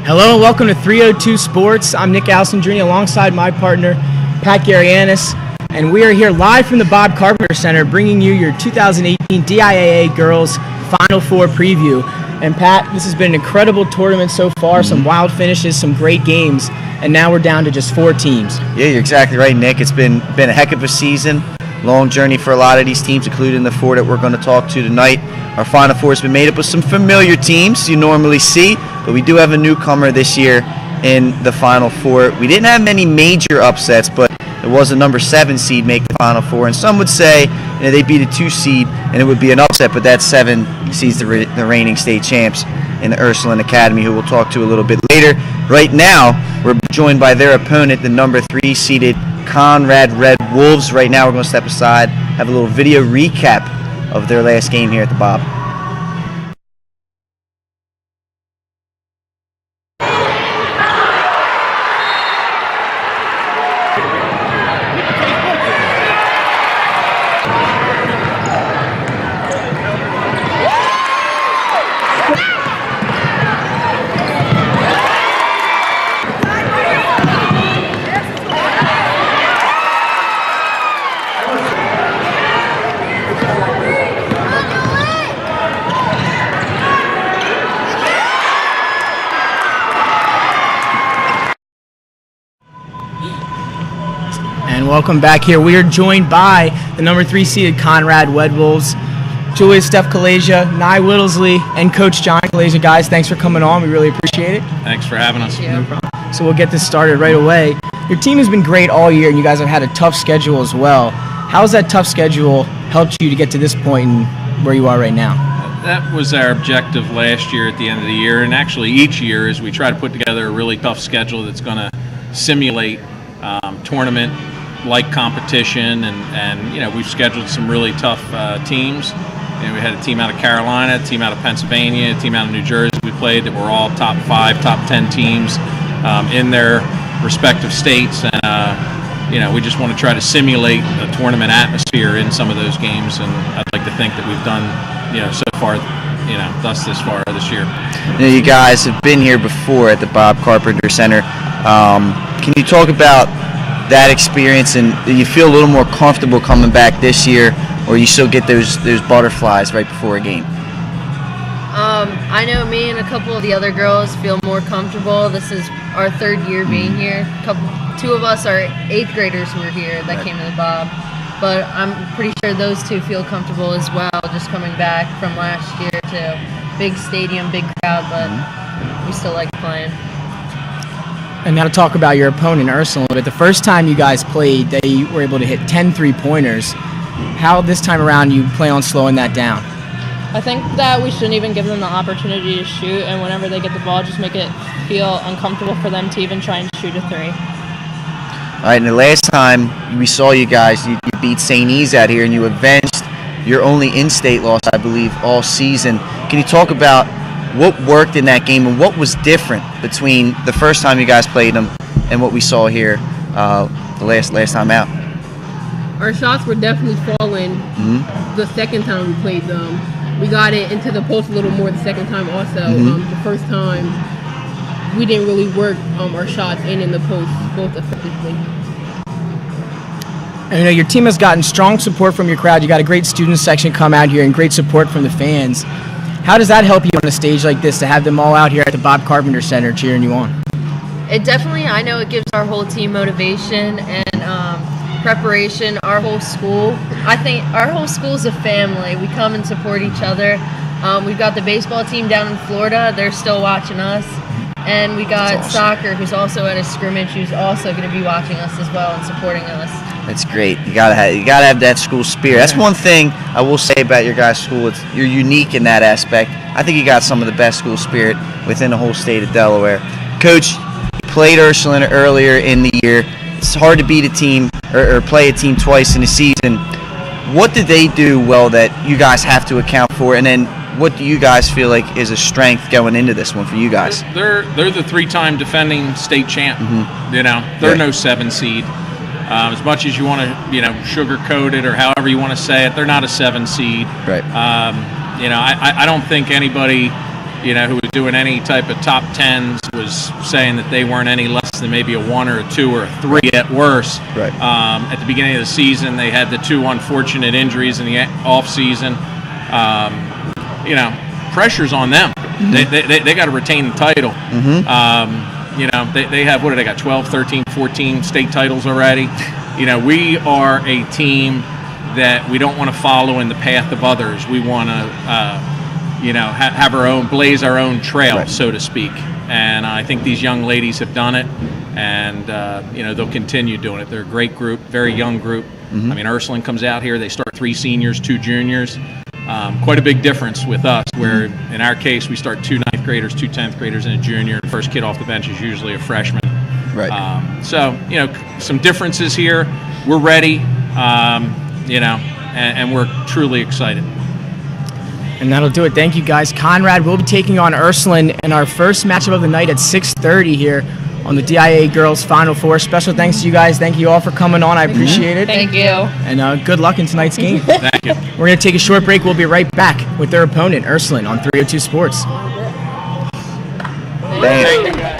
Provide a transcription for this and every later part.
Hello and welcome to 302 Sports. I'm Nick Alessandrini alongside my partner, Pat Garianis, and we are here live from the Bob Carpenter Center bringing you your 2018 DIAA Girls Final Four preview. And Pat, this has been an incredible tournament so far, some wild finishes, some great games, and now we're down to just 4 teams. Yeah, you're exactly right, Nick. It's been a heck of a season, long journey for a lot of these teams, including the 4 that we're going to talk to tonight. Our Final Four has been made up of some familiar teams you normally see, but we do have a newcomer this year in the Final Four. We didn't have many major upsets, but there was a number 7 seed make the Final Four, and some would say they beat a 2 seed and it would be an upset, but that 7 seeds the reigning state champs in the Ursuline Academy, who we'll talk to a little bit later. Right now, we're joined by their opponent, the number 3 seeded Conrad Red Wolves. Right now, we're going to step aside, have a little video recap of their last game here at the Bob. And welcome back here. We are joined by the number 3 seeded Conrad Red Wolves, Julia Steph Kalasia, Nye Whittlesley, and Coach John Kalasia. Guys, thanks for coming on. We really appreciate it. Thanks for having us. No problem. So we'll get this started right away. Your team has been great all year, and you guys have had a tough schedule as well. How has that tough schedule helped you to get to this point and where you are right now? That was our objective last year at the end of the year, and actually each year is we try to put together a really tough schedule that's going to simulate tournament-like competition, and we've scheduled some really tough teams. We had a team out of Carolina, a team out of Pennsylvania, a team out of New Jersey we played that were all top 5, top 10 teams in their respective states, and we just want to try to simulate a tournament atmosphere in some of those games, and I'd like to think that we've done so far thus this far this year. You guys have been here before at the Bob Carpenter Center. Can you talk about that experience, and do you feel a little more comfortable coming back this year, or you still get those butterflies right before a game? I know me and a couple of the other girls feel more comfortable. This is our 3rd year being here. 2 of us are 8th graders who were here that came to the Bob, but I'm pretty sure those 2 feel comfortable as well, just coming back from last year to big stadium, big crowd, but we still like playing. And now to talk about your opponent, Ursuline. But the first time you guys played, they were able to hit 10 3-pointers. How this time around you plan on slowing that down? I think that we shouldn't even give them the opportunity to shoot, and whenever they get the ball, just make it feel uncomfortable for them to even try and shoot a 3. All right, and the last time we saw you guys, you beat St. E's out here, and you avenged your only in-state loss, I believe, all season. Can you talk about what worked in that game and what was different between the first time you guys played them and what we saw here the last time out? Our shots were definitely falling the second time we played them. We got it into the post a little more the second time also. The first time we didn't really work our shots in the post both effectively. And your team has gotten strong support from your crowd. You got a great student section come out here and great support from the fans. How does that help you on a stage like this to have them all out here at the Bob Carpenter Center cheering you on? It definitely, I know it gives our whole team motivation and preparation. Our whole school, I think our whole school is a family. We come and support each other. We've got the baseball team down in Florida. They're still watching us. And we got soccer, who's also at a scrimmage, who's also going to be watching us as well and supporting us. That's great. You gotta have that school spirit. That's one thing I will say about your guys' school. You're unique in that aspect. I think you got some of the best school spirit within the whole state of Delaware. Coach, you played Ursuline earlier in the year. It's hard to beat a team or play a team twice in a season. What did they do well that you guys have to account for? And then what do you guys feel like is a strength going into this one for you guys? They're the 3-time defending state champ. They're no 7 seed. As much as you want to, sugarcoat it or however you want to say it, they're not a 7 seed. Right. I don't think anybody who was doing any type of top 10s was saying that they weren't any less than maybe a 1 or a 2 or a 3 at worst. Right. At the beginning of the season, they had the 2 unfortunate injuries in the off season. Pressure's on them. They got to retain the title. They have, what do they got, 12, 13, 14 state titles already. We are a team that we don't want to follow in the path of others. We want to, have our own, blaze our own trail, right, so to speak. And I think these young ladies have done it, and they'll continue doing it. They're a great group, very young group. I mean, Ursuline comes out here. They start 3 seniors, 2 juniors. Quite a big difference with us, where in our case we start 2 9th graders, 2 10th graders, and a junior. The first kid off the bench is usually a freshman. Right. Some differences here. We're ready, and we're truly excited. And that'll do it. Thank you, guys. Conrad will be taking on Ursuline in our first matchup of the night at 6:30 here on the DIAA Girls Final Four. Special thanks to you guys. Thank you all for coming on. I appreciate it. Thank you. And good luck in tonight's game. Thank you. We're going to take a short break. We'll be right back with their opponent, Ursuline, on 302 Sports. Thank you.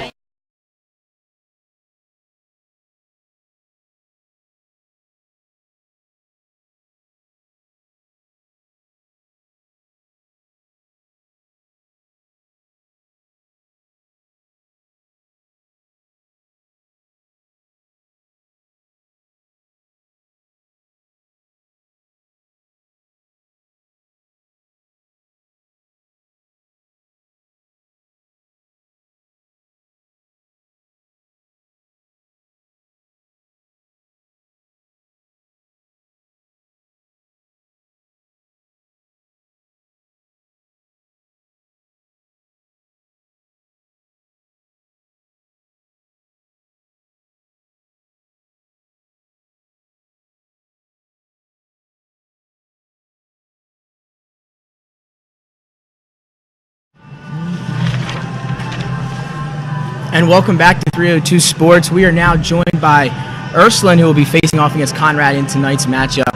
And welcome back to 302 Sports. We are now joined by Ursuline, who will be facing off against Conrad in tonight's matchup.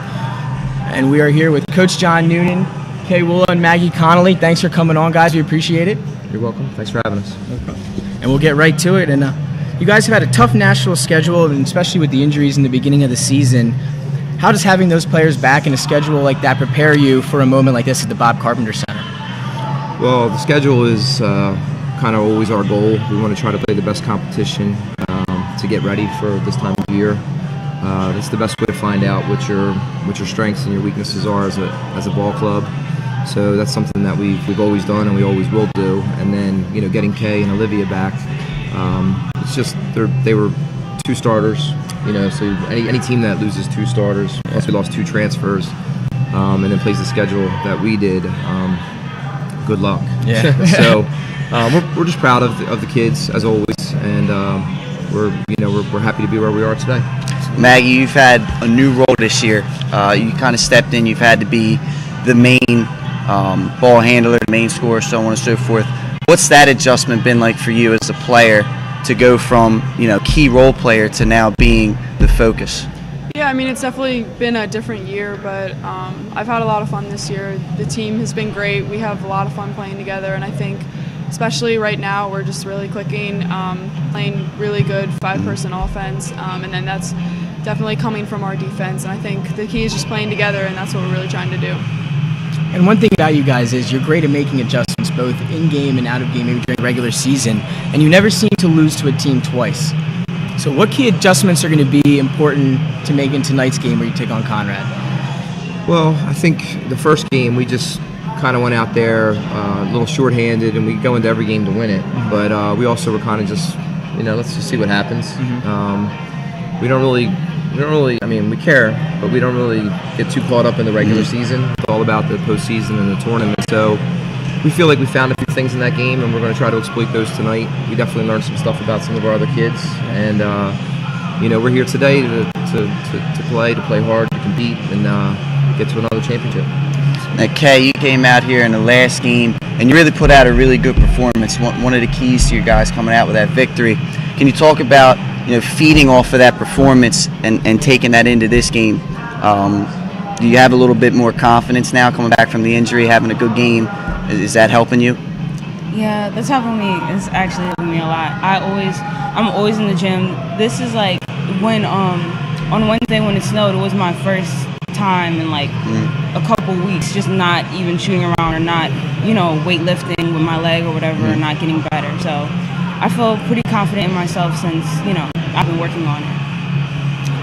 And we are here with Coach John Noonan, Kay Woola, and Maggie Connolly. Thanks for coming on, guys. We appreciate it. You're welcome. Thanks for having us. And we'll get right to it. And you guys have had a tough national schedule, and especially with the injuries in the beginning of the season. How does having those players back in a schedule like that prepare you for a moment like this at the Bob Carpenter Center? Well, the schedule is kind of always our goal. We want to try to play the best competition to get ready for this time of year. It's the best way to find out what your strengths and your weaknesses are as a ball club. So that's something that we've always done and we always will do. And then getting Kay and Olivia back, it's just they were 2 starters. So any team that loses 2 starters, plus we lost 2 transfers, and then plays the schedule that we did, good luck. Yeah. So we're just proud of the kids as always, and we're happy to be where we are today. Maggie, you've had a new role this year. You kind of stepped in. You've had to be the main ball handler, the main scorer, so on and so forth. What's that adjustment been like for you as a player to go from key role player to now being the focus? Yeah, I mean, it's definitely been a different year, but I've had a lot of fun this year. The team has been great. We have a lot of fun playing together, and I think especially right now we're just really clicking, playing really good 5-person offense, and then that's definitely coming from our defense. And I think the key is just playing together, and that's what we're really trying to do. And one thing about you guys is you're great at making adjustments both in-game and out-of-game, maybe during the regular season, and you never seem to lose to a team twice. So what key adjustments are going to be important to make in tonight's game where you take on Conrad? Well, I think the first game we just kind of went out there a little shorthanded, and we go into every game to win it. Mm-hmm. But we also were kind of just, let's just see what happens. Mm-hmm. We don't really, I mean, we care, but we don't really get too caught up in the regular season. It's all about the postseason and the tournament. So we feel like we found a few things in that game, and we're going to try to exploit those tonight. We definitely learned some stuff about some of our other kids, and we're here today to play hard, to compete, and get to another championship. Now, Kay, you came out here in the last game, and you really put out a really good performance. One of the keys to your guys coming out with that victory. Can you talk about feeding off of that performance and taking that into this game? Do you have a little bit more confidence now coming back from the injury, having a good game? Is that helping you? Yeah, the top of me is actually helping me a lot. I'm always in the gym. This is like when on Wednesday when it snowed, it was my first time in like a couple weeks just not even shooting around or not, weightlifting with my leg or whatever, or not getting better. So I feel pretty confident in myself since, I've been working on it.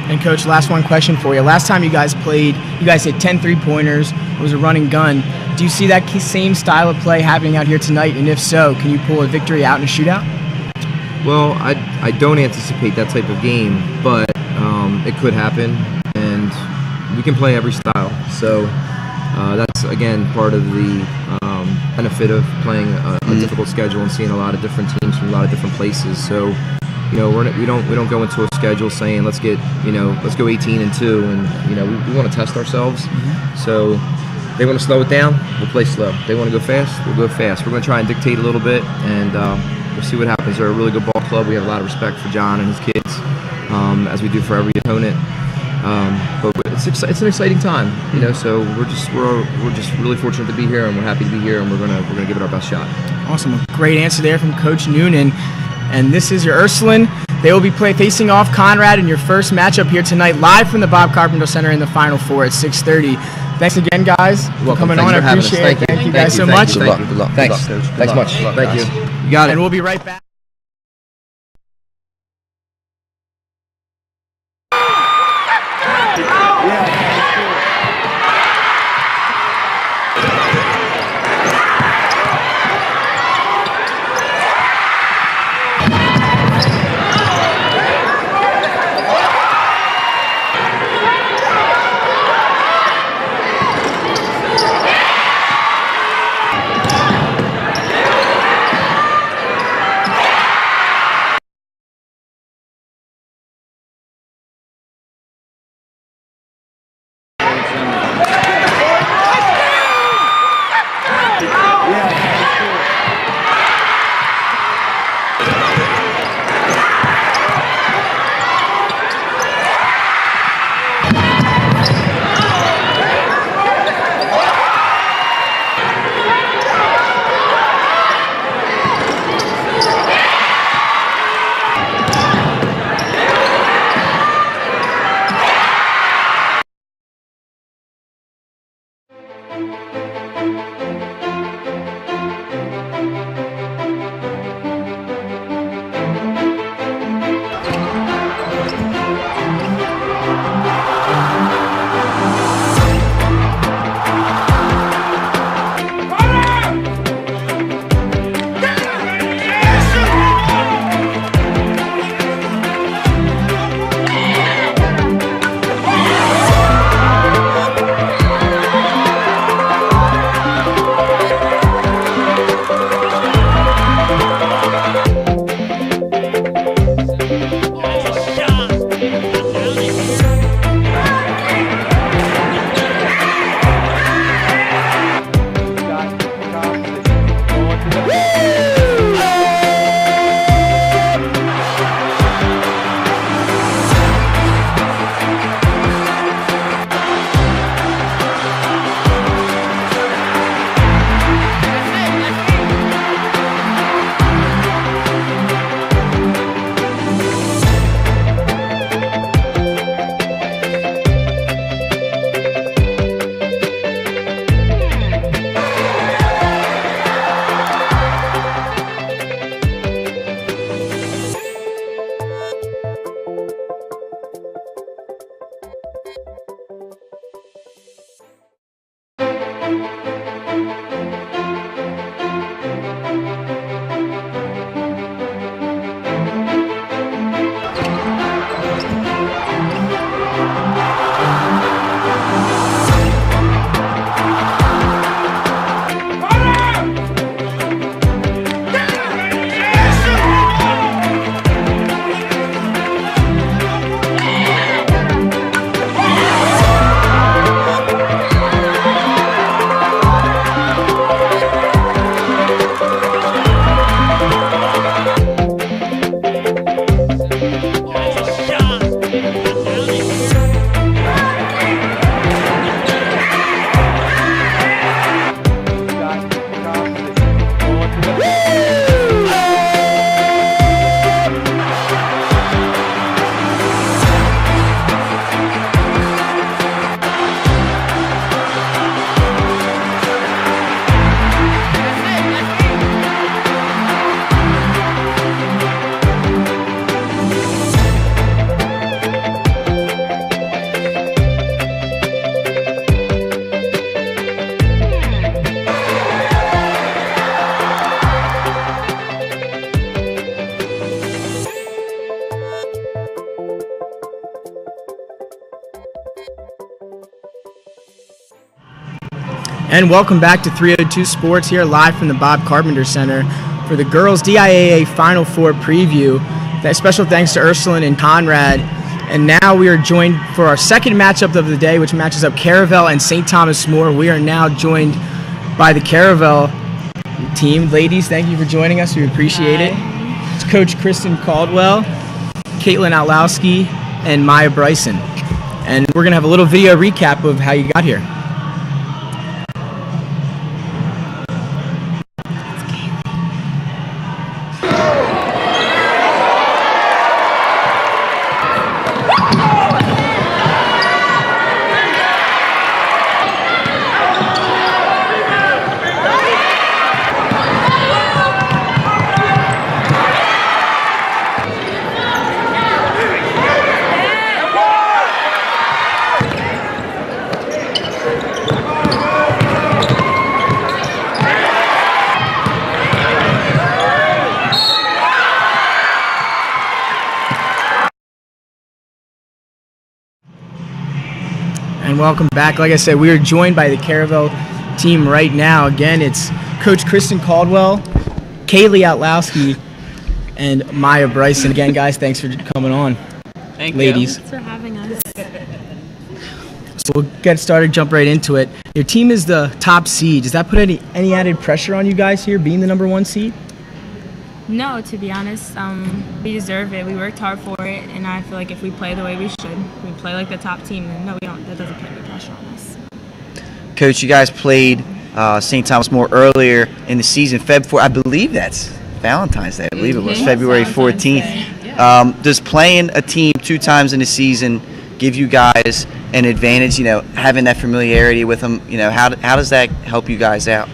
And Coach, last one question for you. Last time you guys played, you guys hit 10 3-pointers. It was a running gun. Do you see that same style of play happening out here tonight? And if so, can you pull a victory out in a shootout? Well, I don't anticipate that type of game, but it could happen, and we can play every style. So that's, again, part of the benefit of playing a difficult schedule and seeing a lot of different teams from a lot of different places. So, we don't go into a schedule saying let's go 18-2, and we want to test ourselves. So they want to slow it down, we'll play slow. They want to go fast, we'll go fast. We're going to try and dictate a little bit, and we'll see what happens. They're a really good ball club. We have a lot of respect for John and his kids, as we do for every opponent. But it's an exciting time, So we're just really fortunate to be here, and we're happy to be here, and we're gonna give it our best shot. Awesome, a great answer there from Coach Noonan. And this is your Ursuline. They will be facing off Conrad in your first matchup here tonight, live from the Bob Carpenter Center in the Final Four at 6:30. Thanks again, guys, for coming on. I appreciate it. Thank you guys so much. Good luck. Thanks. Thanks much. Thank you. You got it. And we'll be right back. And welcome back to 302 Sports here live from the Bob Carpenter Center for the girls DIAA Final Four preview. Special thanks to Ursuline and Conrad. And now we are joined for our second matchup of the day, which matches up Caravel and St. Thomas More. We are now joined by the Caravel team. Ladies, thank you for joining us. We appreciate it. It's Coach Kristen Caldwell, Caitlin Outlowski, and Maya Bryson. And we're going to have a little video recap of how you got here. And welcome back. Like I said, we are joined by the Caravel team right now. Again, it's Coach Kristen Caldwell, Kaylee Outlowski, and Maya Bryson. Again, guys, thanks for coming on. Thank ladies. you. Thanks for having us. So we'll get started, jump right into it. Your team is the top seed. Does that put any added pressure on you guys here, being the number one seed? No, to be honest, we deserve it. We worked hard for it, and I feel like if we play the way we should, we play like the top team, then no, we don't. That doesn't put any pressure on us. Coach, you guys played St. Thomas More earlier in the season, Feb 4. I believe that's Valentine's Day. I believe it was February 14th. Does playing a team 2 times in the season give you guys an advantage? You know, having that familiarity with them. You know, how does that help you guys out?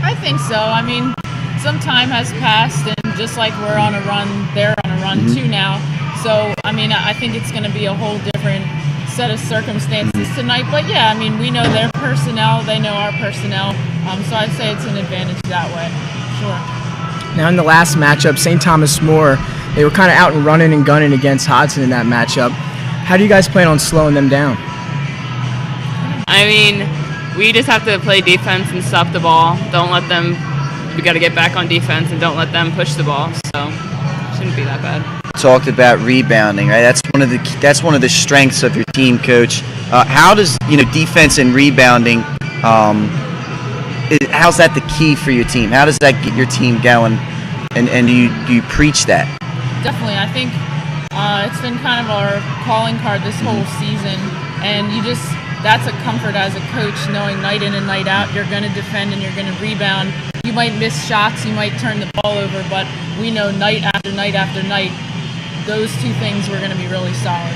I think so. I mean, some time has passed, and just like we're on a run, they're on a run too now. So, I mean, I think it's going to be a whole different set of circumstances tonight. But yeah, I mean, we know their personnel, they know our personnel. So I'd say it's an advantage that way. Sure. Now in the last matchup, St. Thomas More, they were kind of out and running and gunning against Hodson in that matchup. How do you guys plan on slowing them down? I mean, we just have to play defense and stop the ball. Don't let them. We got to get back on defense and don't let them push the ball. So it shouldn't be that bad. Talked about rebounding, right? That's one of the strengths of your team, Coach. How does defense and rebounding? How's that the key for your team? How does that get your team going? And do you preach that? Definitely. I think it's been kind of our calling card this whole season, and that's a comfort as a coach, knowing night in and night out you're going to defend and you're going to rebound. You might miss shots, you might turn the ball over, but we know night after night after night, those 2 things were going to be really solid.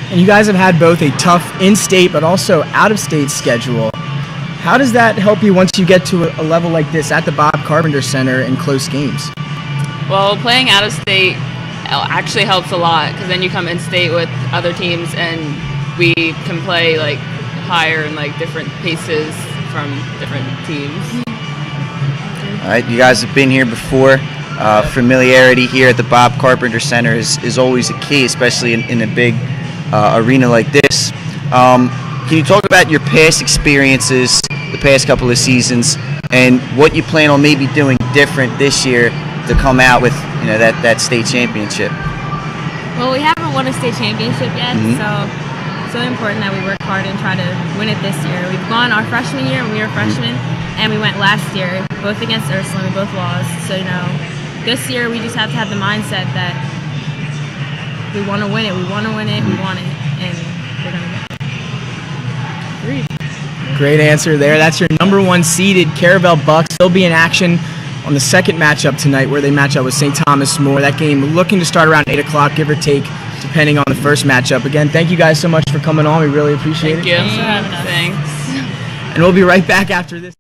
And you guys have had both a tough in-state but also out-of-state schedule. How does that help you once you get to a level like this at the Bob Carpenter Center in close games? Well, playing out of state actually helps a lot, because then you come in-state with other teams and we can play like higher and like different paces from different teams. All right, you guys have been here before. Familiarity here at the Bob Carpenter Center is always a key, especially in a big arena like this. Can you talk about your past experiences, the past couple of seasons, and what you plan on maybe doing different this year to come out with that state championship? Well, we haven't won a state championship yet, so it's so important that we work hard and try to win it this year. We've gone our freshman year, and we were freshmen, and we went last year, both against Ursuline. We both lost. So, this year we just have to have the mindset that we want to win it. We want to win it. We want it, and we're going to get it. Great answer there. That's your number 1 seeded Caravel Bucks. They'll be in action on the second matchup tonight, where they match up with St. Thomas More. That game looking to start around 8 o'clock, give or take, depending on the first matchup. Again, thank you guys so much for coming on. We really appreciate it. Thank you. Thanks for having us. Thanks. And we'll be right back after this.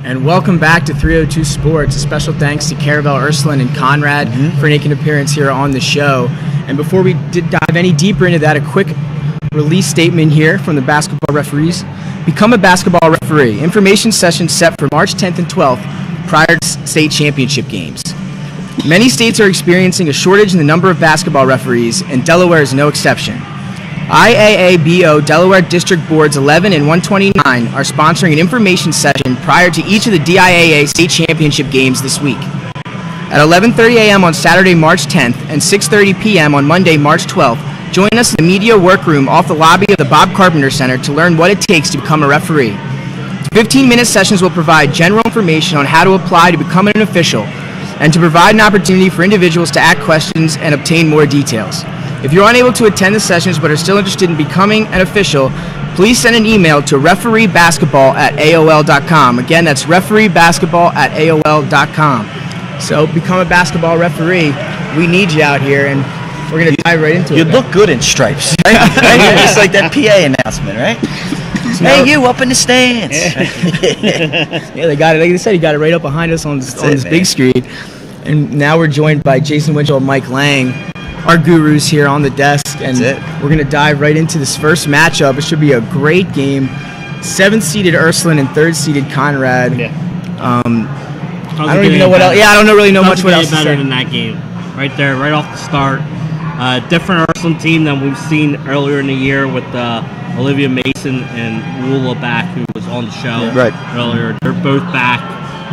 And welcome back to 302 Sports. A special thanks to Caravel, Ursuline, and Conrad for making an appearance here on the show. And before we dive any deeper into that, a quick release statement here from the basketball referees. Become a basketball referee. Information session set for March 10th and 12th prior to state championship games. Many states are experiencing a shortage in the number of basketball referees, and Delaware is no exception. IAABO Delaware District Boards 11 and 129 are sponsoring an information session prior to each of the DIAA state championship games this week. At 11:30 a.m. on Saturday, March 10th and 6:30 p.m. on Monday, March 12th, join us in the media workroom off the lobby of the Bob Carpenter Center to learn what it takes to become a referee. 15-minute sessions will provide general information on how to apply to become an official and to provide an opportunity for individuals to ask questions and obtain more details. If you're unable to attend the sessions but are still interested in becoming an official, please send an email to refereebasketball@aol.com. Again, that's refereebasketball@aol.com. So become a basketball referee. We need you out here, and we're going to dive right into it. You look good in stripes. Right? It's like that PA announcement, right? Hey, you up in the stands. Yeah, they got it. Like they said, he got it right up behind us on this big screen. And now we're joined by Jason Winchell and Mike Lang, our gurus here on the desk, and we're going to dive right into this first matchup. It should be a great game. 7th-seeded Ursuline and 3rd-seeded Conrad. Yeah. I don't even know what else. Yeah, I don't really know much what else to say. Better than that game. Right there, right off the start. Different Ursuline team than we've seen earlier in the year with Olivia Mason and Woola back, who was on the show earlier. They're both back.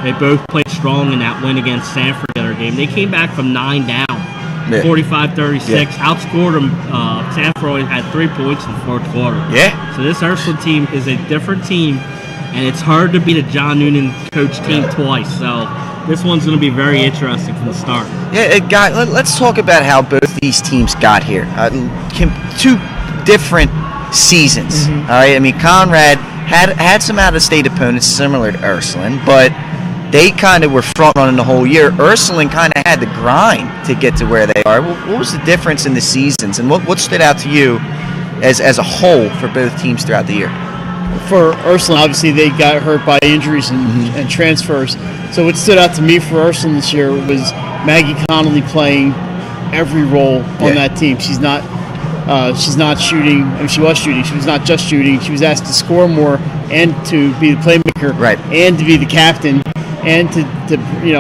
They both played strong in that win against Sanford the other game. They came back from 9 down. 45-36, outscored them. Sanford only had 3 points in the 4th quarter. Yeah. So this Ursuline team is a different team, and it's hard to beat a John Noonan coach team twice. So this one's going to be very interesting from the start. Yeah, let's talk about how both these teams got here. 2 different seasons. All right. I mean, Conrad had some out-of-state opponents similar to Ursuline, but they kind of were front-running the whole year. Ursuline kind of had to grind to get to where they are. What was the difference in the seasons, and what stood out to you as a whole for both teams throughout the year? For Ursuline, obviously, they got hurt by injuries and transfers. So what stood out to me for Ursuline this year was Maggie Connolly playing every role on that team. She's not shooting. I mean, she was shooting. She was not just shooting. She was asked to score more and to be the playmaker, and to be the captain, and to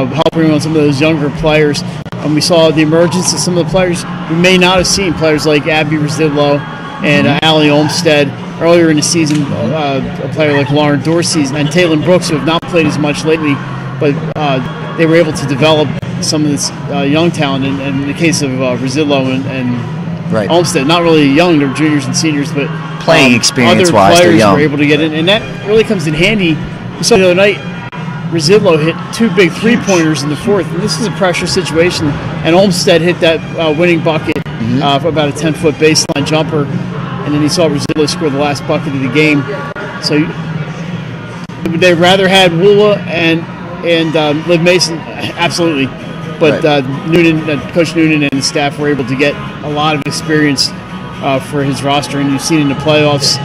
help bring on some of those younger players. And we saw the emergence of some of the players we may not have seen, players like Abby Rosillo and Allie Olmstead. earlier in the season, a player like Lauren Dorsey and Taylor Brooks, who have not played as much lately, but they were able to develop some of this young talent. And in the case of Rosillo and Olmsted, not really young, they're juniors and seniors, but playing experience-wise, other they're players young. were able to get in, and that really comes in handy. We saw the other night, Rosillo hit 2 big three-pointers in the fourth, and this is a pressure situation, and Olmsted hit that winning bucket for about a 10-foot baseline jumper, and then he saw Rosillo score the last bucket of the game. So they'd rather had Woola and Liv Mason, absolutely. But Coach Noonan and the staff were able to get a lot of experience for his roster, and you've seen in the playoffs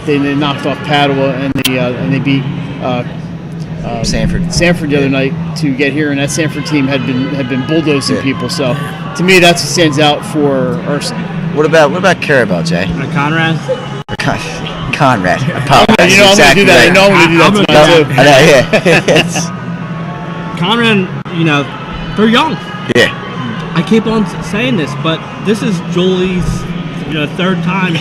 they knocked off Padua and they beat Sanford the other night to get here, and that Sanford team had been bulldozing people. So to me, that's what stands out for Ursuline. What about Carabel, Jay? Conrad. Conrad. You know I'm going to do that. I know I'm going to do that tonight too. Conrad, they're young. Yeah. I keep on saying this, but this is Julie's third time.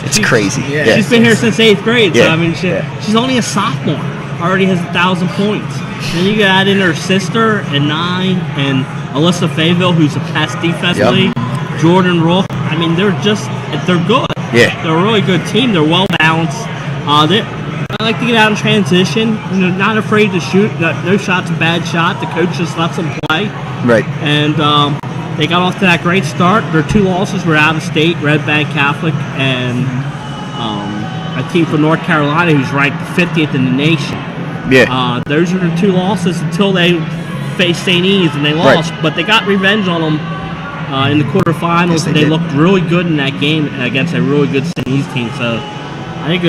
It's crazy. Yeah. She's been here since 8th grade. So, Yeah. I mean, she's only a sophomore. Already has 1,000 points. Then you add in her sister at 9 and Alyssa Fayville, who's a pest defensively. Jordan Rook. I mean, they're good. Yeah. They're a really good team. They're well balanced. I like to get out in transition. Not afraid to shoot. No shot's a bad shot. The coach just lets them play. Right. And they got off to that great start. Their 2 losses were out of state, Red Bank Catholic and a team from North Carolina who's ranked 50th in the nation. Yeah. Those are the 2 losses until they faced St. E's and they lost. But they got revenge on them in the quarterfinals. Yes, they looked really good in that game against a really good St. E's team. So I think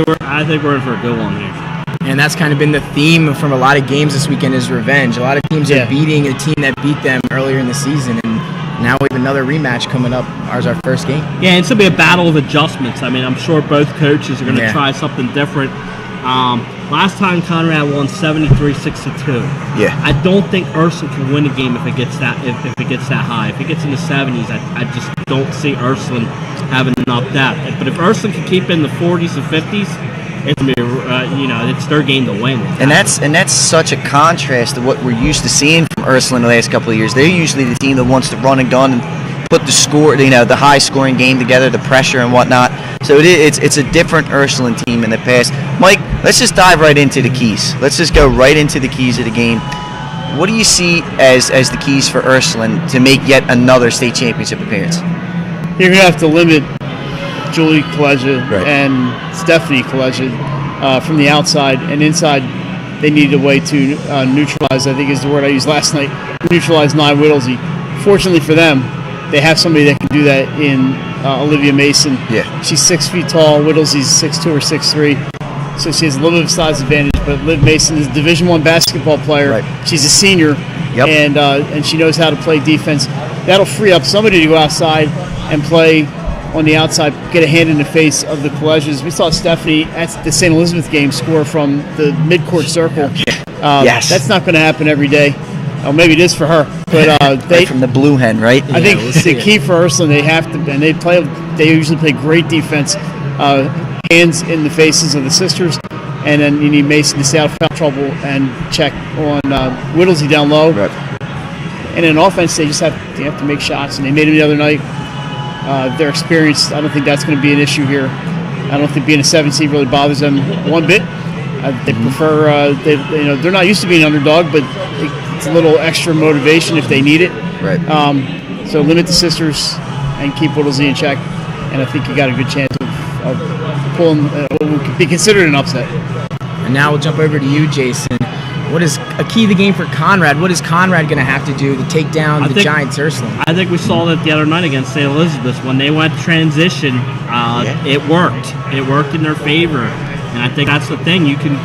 we're in for a good one here. And that's kind of been the theme from a lot of games this weekend is revenge. A lot of teams are beating a team that beat them earlier in the season, and now we have another rematch coming up. Ours our first game. Yeah, it's going to be a battle of adjustments. I mean, I'm sure both coaches are going to try something different. Last time Conrad won 73-62. Yeah. I don't think Ursuline can win a game if it gets that high. If it gets in the 70s, I just don't see Ursuline having enough depth. But if Ursuline can keep in the 40s and 50s, it's gonna be, it's their game to win. And that's such a contrast to what we're used to seeing from Ursuline the last couple of years. They're usually the team that wants to run and gun and put the score, the high scoring game together, the pressure and whatnot. So it's a different Ursuline team in the past. Mike, let's just dive right into the keys. Let's just go right into the keys of the game. What do you see as the keys for Ursuline to make yet another state championship appearance? You're going to have to limit Julie Kaleja and Stephanie Kaleja from the outside, and inside they needed a way to neutralize, I think is the word I used last night, neutralize Nye Whittlesey. Fortunately for them, they have somebody that can do that in Olivia Mason. Yeah. She's 6 feet tall, Whittlesey's 6'2" or 6'3", so she has a little bit of size advantage, but Liv Mason is a Division I basketball player. Right. She's a senior, and she knows how to play defense. That'll free up somebody to go outside and play on the outside, get a hand in the face of the Kalejas. We saw Stephanie at the St. Elizabeth game score from the midcourt circle. Yes. That's not going to happen every day. Maybe it is for her, but right from the blue hen, right? I think the key for Ursuline, they have to, and they usually play great defense, hands in the faces of the sisters, and then you need Mason to stay out of foul trouble and check on Whittlesey down low. Right. And in offense, they have to make shots, and they made them the other night. Their experience, I don't think that's going to be an issue here. I don't think being a 7 seed really bothers them one bit. They prefer, they're not used to being an underdog, but it's a little extra motivation if they need it. Right. So limit the sisters and keep Whittlesey in check, and I think you got a good chance of pulling what would be considered an upset. And now we'll jump over to you, Jason. What is a key to the game for Conrad? What is Conrad going to have to do to take down the Giants Ursuline? I think we saw that the other night against St. Elizabeth. When they went transition, it worked. It worked in their favor. And I think that's the thing. You can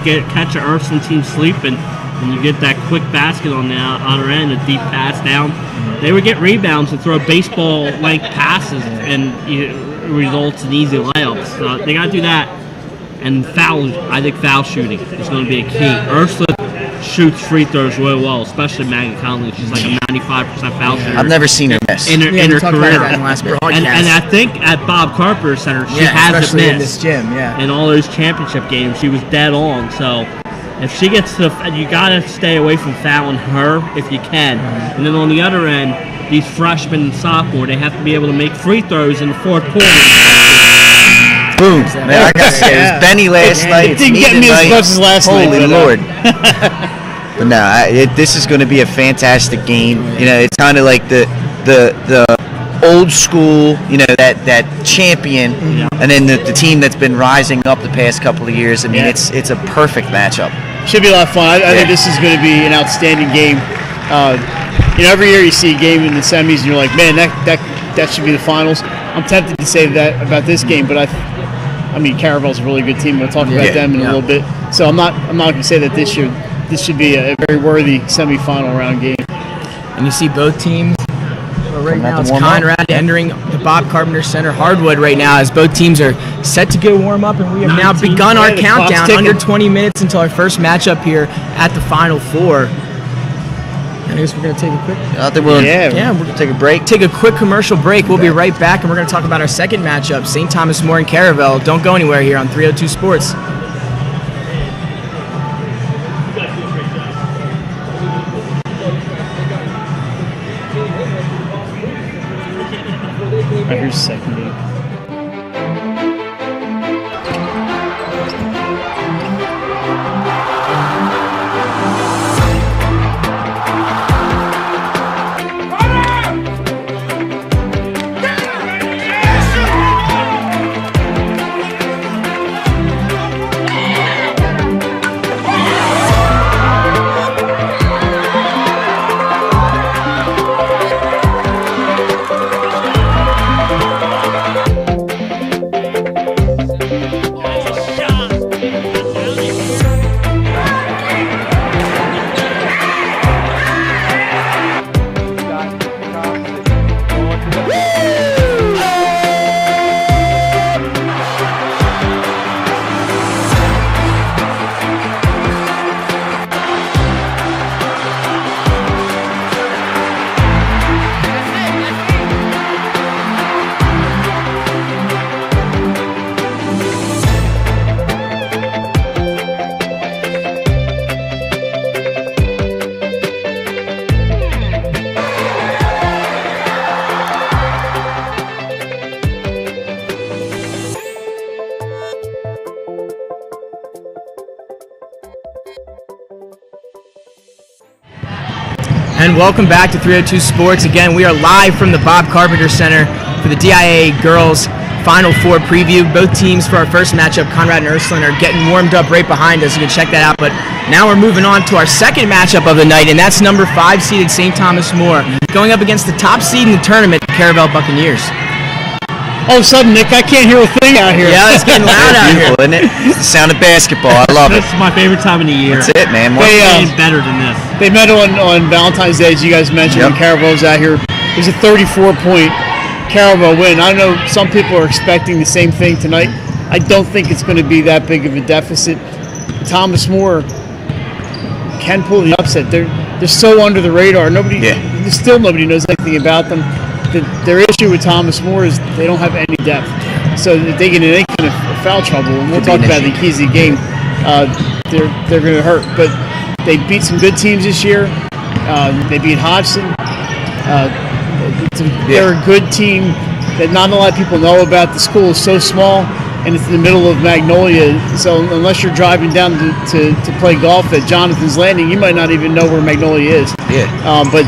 catch an Ursuline team sleeping, and you get that quick basket on the other end, a deep pass down. They would get rebounds and throw baseball-length passes, and it results in easy layups. So they got to do that. And I think foul shooting is going to be a key. Ursuline shoots free throws really well, especially Maggie Conley. She's like a 95% foul shooter. I've never seen her miss. In her career. In the last And I think at Bob Carpenter Center, she hasn't especially missed. in this gym, In all those championship games, she was dead on. So if she gets to, you got to stay away from fouling her if you can. And then on the other end, these freshmen and sophomore, they have to be able to make free throws in the fourth quarter. Boom. Man, I got to say, it was Benny last night. It didn't get me as much as last night. Holy Lord. But no, this is going to be a fantastic game. You know, it's kind of like the old school, you know, that champion, and then the team that's been rising up the past couple of years. I mean, it's a perfect matchup. Should be a lot of fun. I think this is going to be an outstanding game. You know, every year you see a game in the semis, and you're like, man, that should be the finals. I'm tempted to say that about this game, but I mean, Caravel's a really good team. We'll talk about them in a little bit. So I'm not going to say that this year. This should be a very worthy semifinal round game. And you see both teams. Right now, it's Conrad entering the Bob Carpenter Center hardwood right now as both teams are set to go warm up, and we have now begun our countdown. Under 20 minutes until our first matchup here at the Final Four. I guess we're going to take a quick... we're going to take a break. Take a quick commercial break. We'll be right back, and we're going to talk about our second matchup, St. Thomas More and Caravel. Don't go anywhere here on 302 Sports. Here's the second game. And welcome back to 302 Sports. Again, we are live from the Bob Carpenter Center for the DIAA Girls Final Four preview. Both teams for our first matchup, Conrad and Ursuline, are getting warmed up right behind us. You can check that out. But now we're moving on to our second matchup of the night, and that's number 5 seeded St. Thomas More going up against the top seed in the tournament, the Caravel Buccaneers. All of a sudden, Nick, I can't hear a thing out here. Yeah, it's getting loud out here. Isn't it? It's the sound of basketball. I love it. This is my favorite time of the year. That's it, man. It's better than this. They met on Valentine's Day, as you guys mentioned, when Caravel was out here. It was a 34-point Caravel win. I know some people are expecting the same thing tonight. I don't think it's going to be that big of a deficit. Thomas More can pull the upset. They're so under the radar. Nobody knows anything about them. Their issue with Thomas More is they don't have any depth. So if they get in any kind of foul trouble, and we'll talk about the keys of the game, they're going to hurt. But they beat some good teams this year. They beat Hodgson. They're a good team that not a lot of people know about. The school is so small, and it's in the middle of Magnolia. So unless you're driving down to play golf at Jonathan's Landing, you might not even know where Magnolia is. But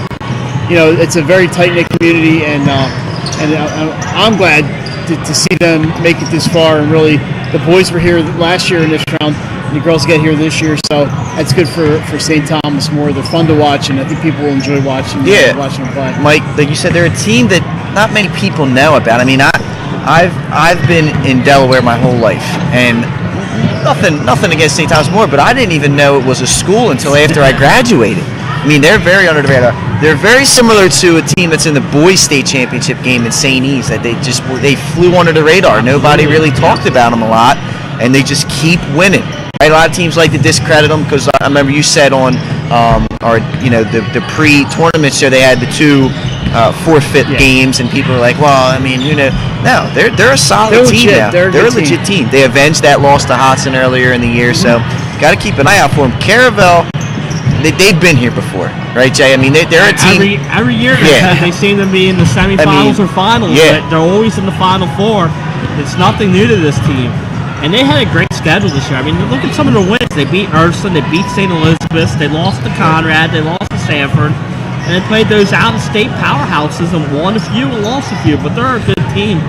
you know, it's a very tight-knit community, and I'm glad to see them make it this far. And really, the boys were here last year in this round, and the girls get here this year, so that's good for St. Thomas More. They're fun to watch, and I think people will enjoy watching them play. Mike, like you said, they're a team that not many people know about. I mean, I've been in Delaware my whole life, and nothing against St. Thomas More, but I didn't even know it was a school until after I graduated. I mean, they're very under the radar. They're very similar to a team that's in the boys' state championship game in St. E's. That they flew under the radar. Nobody really talked about them a lot, and they just keep winning. Right? A lot of teams like to discredit them because I remember you said on the pre-tournament show they had the 2 forfeit games, and people were like, well, I mean, no, they're a solid team now. They're a legit team. They avenged that loss to Hodson earlier in the year, so got to keep an eye out for them. Caravel, they've been here before, right, Jay? I mean, they're a team. Every year they seem to be in the semifinals or finals. Yeah. But they're always in the Final Four. It's nothing new to this team. And they had a great schedule this year. I mean, look at some of their wins. They beat Ursuline, they beat St. Elizabeth's, they lost to Conrad, they lost to Sanford, and they played those out-of-state powerhouses and won a few and lost a few. But they're a good team,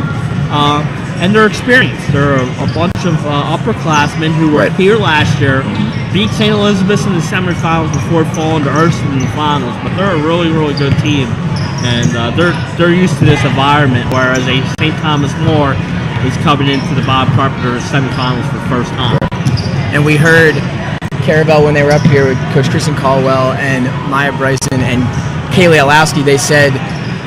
and they're experienced. They're a bunch of upperclassmen who were here last year, beat St. Elizabeth's in the semifinals before falling to Ursuline in the finals. But they're a really, really good team, and they're used to this environment. Whereas a St. Thomas More is coming into the Bob Carpenter semifinals for the first time. And we heard Caravel when they were up here with Coach Kristen Caldwell and Maya Bryson and Kaylee Alowski. They said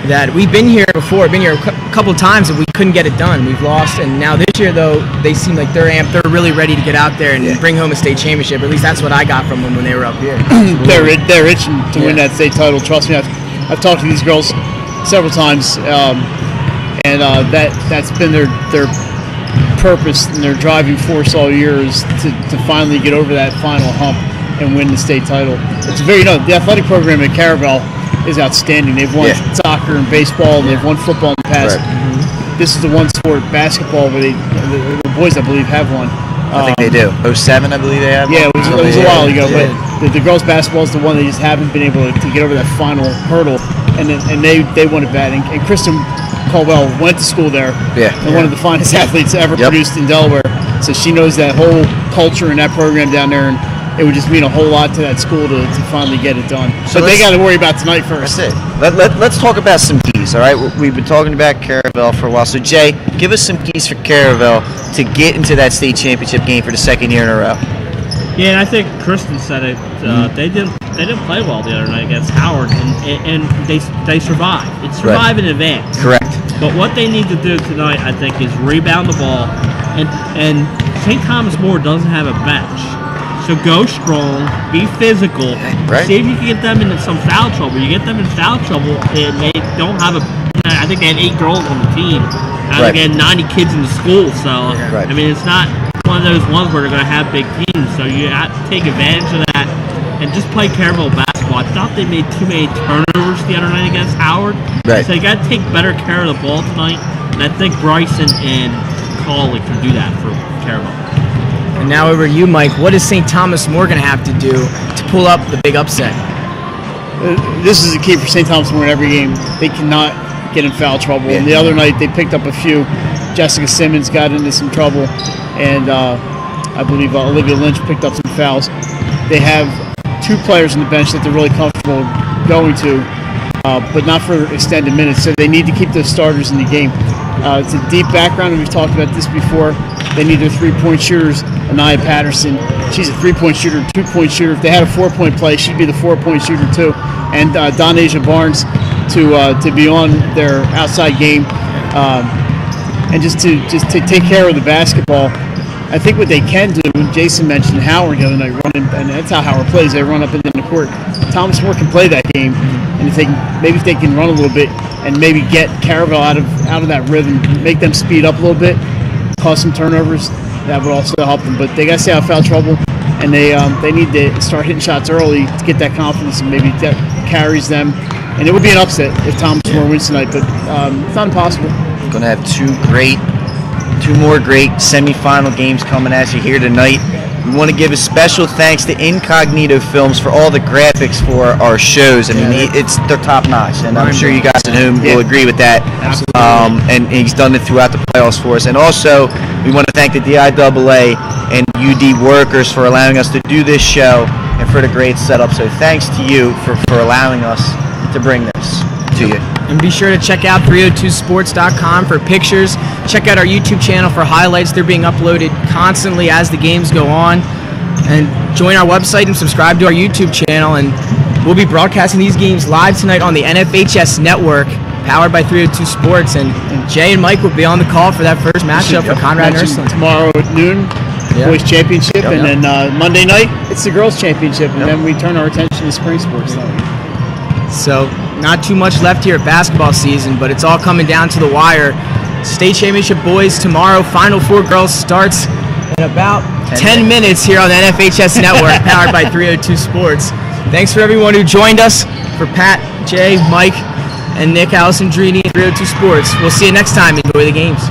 that we've been here before, been here a couple of times, and we couldn't get it done. We've lost, and now this year, though, they seem like they're amped. They're really ready to get out there and bring home a state championship. At least that's what I got from them when they were up here. They're itching to win that state title. Trust me, I've talked to these girls several times. And that's been their purpose and their driving force all year is to finally get over that final hump and win the state title. It's very the athletic program at Caravel is outstanding. They've won soccer and baseball, and they've won football in the past. This is the one sport, basketball, where the boys, I believe, have won. I think they do. 07, I believe they have. Yeah, it was a while ago, but the girls' basketball is the one they just haven't been able to get over that final hurdle, and they won it bad. And Kristen Caldwell went to school there, and one of the finest athletes ever produced in Delaware. So she knows that whole culture and that program down there, and it would just mean a whole lot to that school to finally get it done. So they got to worry about tonight first. That's it. Let's talk about some keys, all right? We've been talking about Caravel for a while. So, Jay, give us some keys for Caravel to get into that state championship game for the second year in a row. Yeah, and I think Kristen said it. They didn't play well the other night against Howard, and they survived. It's survive in advance. Correct. But what they need to do tonight, I think, is rebound the ball. And St. Thomas More doesn't have a bench. So go strong, be physical. See if you can get them into some foul trouble. You get them in foul trouble, and they don't have I think they had 8 girls on the team. I think they had 90 kids in the school. So, I mean, it's not one of those ones where they're going to have big teams. So you have to take advantage of that and just play Caravel basketball. I thought they made too many turnovers the other night against Howard. So you got to take better care of the ball tonight. And I think Bryson and Cauley can do that for Caravel. And now over to you, Mike. What is St. Thomas More going to have to do to pull up the big upset? This is a key for St. Thomas More in every game. They cannot get in foul trouble. And the other night they picked up a few. Jessica Simmons got into some trouble, and I believe Olivia Lynch picked up some fouls. They have 2 players on the bench that they're really comfortable going to, but not for extended minutes. So they need to keep those starters in the game. It's a deep background, and we've talked about this before. They need their 3-point shooters. Anaya Patterson, she's a 3-point shooter, 2-point shooter. If they had a 4-point play, she'd be the 4-point shooter too. And Donasia Barnes to be on their outside game, and just to take care of the basketball. I think what they can do, and Jason mentioned Howard the other night running, and that's how Howard plays. They run up and down the court. Thomas More can play that game, and if they can run a little bit and maybe get Caravel out of that rhythm, make them speed up a little bit, cause some turnovers, that would also help them. But they got to stay out of foul trouble, and they need to start hitting shots early to get that confidence, and maybe that carries them. And it would be an upset if Thomas More wins tonight, but it's not impossible. Going to have 2 more great semifinal games coming at you here tonight. We want to give a special thanks to Incognito Films for all the graphics for our shows. I mean, they're top notch, and I'm sure you guys at home will agree with that. And he's done it throughout the playoffs for us. And also, we want to thank the DIAA and UD workers for allowing us to do this show and for the great setup. So thanks to you for allowing us to bring this to you. And be sure to check out 302sports.com for pictures. Check out our YouTube channel for highlights. They're being uploaded constantly as the games go on. And join our website and subscribe to our YouTube channel. And we'll be broadcasting these games live tonight on the NFHS Network, powered by 302 Sports. And Jay and Mike will be on the call for that first matchup for Conrad and Ursuline. Tomorrow at noon, boys championship, and then Monday night it's the girls championship, and then we turn our attention to spring sports. So not too much left here at basketball season, but it's all coming down to the wire. State championship boys tomorrow. Final Four girls starts in about 10 minutes here on the NFHS Network, powered by 302 Sports. Thanks for everyone who joined us. For Pat, Jay, Mike, and Nick Alessandrini, 302 Sports. We'll see you next time. Enjoy the games.